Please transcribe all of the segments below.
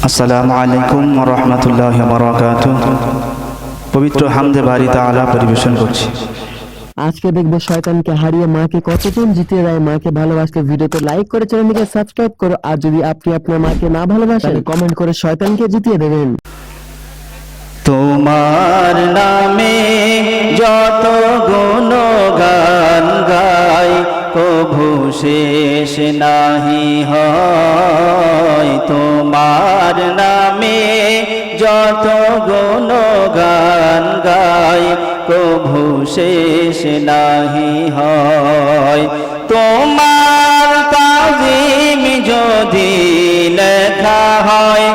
আসসালামু আলাইকুম ওয়া রাহমাতুল্লাহি ওয়া বারাকাতুহু। পবিত্র হামদে বারি তাআলা পরিবেশন করছি। আজকে দেখবো শয়তানকে হারিয়ে মাকে কতজন জিতিয়ে দেয়। মাকে ভালোবাসলে ভিডিওতে লাইক করে চ্যানেলটিকে সাবস্ক্রাইব করো, আর যদি আপনি আপনার মাকে না ভালোবাসেন কমেন্ট করে শয়তানকে জিতিয়ে দেবেন। তোমার নামে যত গুণগান গাই কভু শেষ নাহি হয়। তোমার নামে যত গুণগান গাই কভু শেষ নাহি হয়। তোমার তাজিম যদি লেখা হয়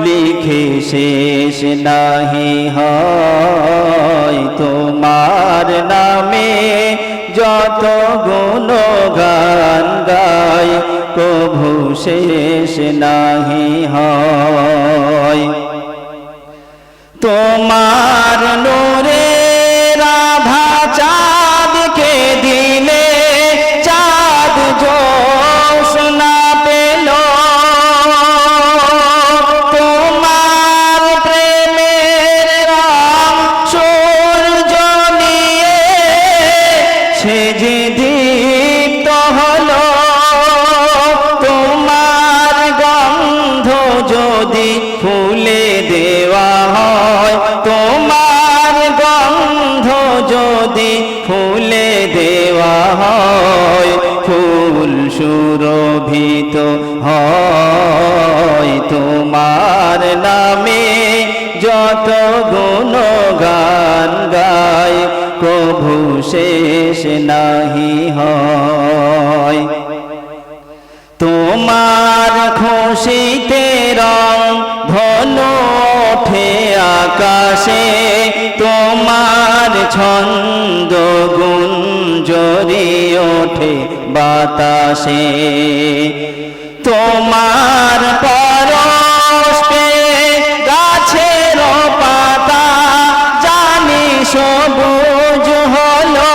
লিখে শেষ নাহি হয়। তোমার নামে যত গুণগান গাই কভু শেষ নাহি হয়। তোমার নূরের আভা চাঁদকে দিলে চাঁদ জ্যোৎস্না পেল। তোমার প্রেমের রং সূর্য নিয়ে সেজে দীপ্ত হলো। তোমার গন্ধ যদি ফুলে দেওয়া হয়, তোমার গন্ধ যদি ফুলে দেওয়া হয়, ফুল সুরভিত হয়। তোমার নামে যত গুণগান গাই কভু শেষ নাহি হয়। তোমার খুশিতে রং ধনু ওঠে আকাশে, তোমার ছন্দ গুঞ্জরি ওঠে বাতাসে। তোমার পরশ পেয়ে গাছের পাতা জানি সবুজ হলো।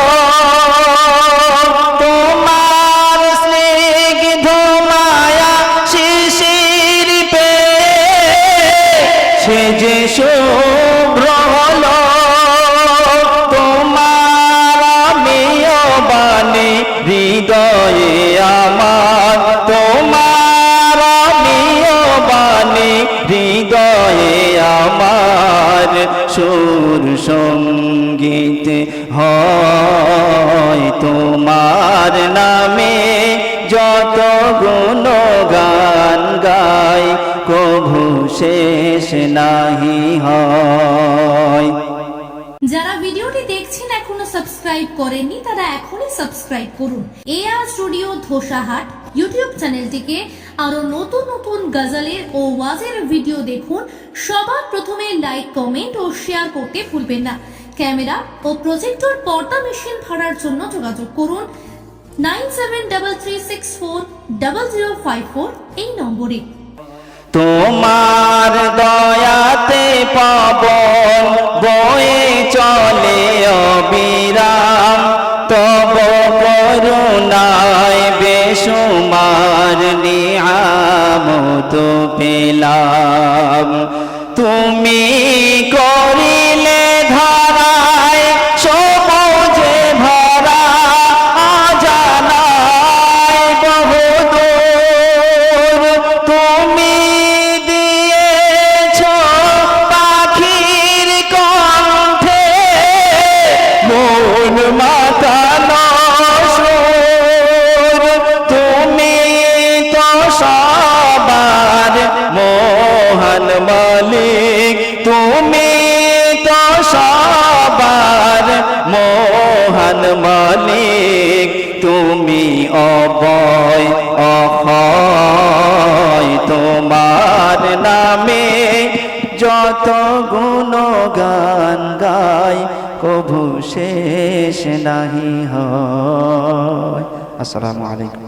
তোমার স্নিগ্ধ মায়া শিশির পেয়ে সে যে শুভ্র হলো। তোমার আমিও বাণী হৃদয়ে আমার, তোমার আমিও বাণী হৃদয়ে আমার, সুর সঙ্গীত হয়। তোমার নামে যত গুণগান গাই কভু শেষ নাহি হয়। যারা ভিডিওটি দেখছেন এখনো সাবস্ক্রাইব করেননি তারা এখনই সাবস্ক্রাইব করুন। এআর স্টুডিও ধোসাহাট ইউটিউব চ্যানেলটিকে আরো নতুন নতুন গজলের ও ওয়াজের ভিডিও দেখুন। সবার প্রথমে লাইক, কমেন্ট ও শেয়ার করতে ভুলবেন না। ক্যামেরা ও প্রজেক্টর পর্দা মেশিন ভাড়ার জন্য যোগাযোগ করুন 9733640054 এই নম্বরে। তোমার দয়াতে পবন বয়ে চলে অবিরাম, তব করুণায় বেসুমার নিয়ামত পেলাম। তুমি করিলে ধারায় সবুজে ভরা অজানায় বহুদূর। তুমি দিয়েছ পাখির কণ্ঠে মন মাতানো সুর। তুমি তো সবার মহান মালিক, তুমি তো সবার মহান মালিক। তুমি অভয় অক্ষয়। তোমার নামে যত গুণগান গাই কভু শেষ নাহি হয়। আসসালামু আলাইকুম।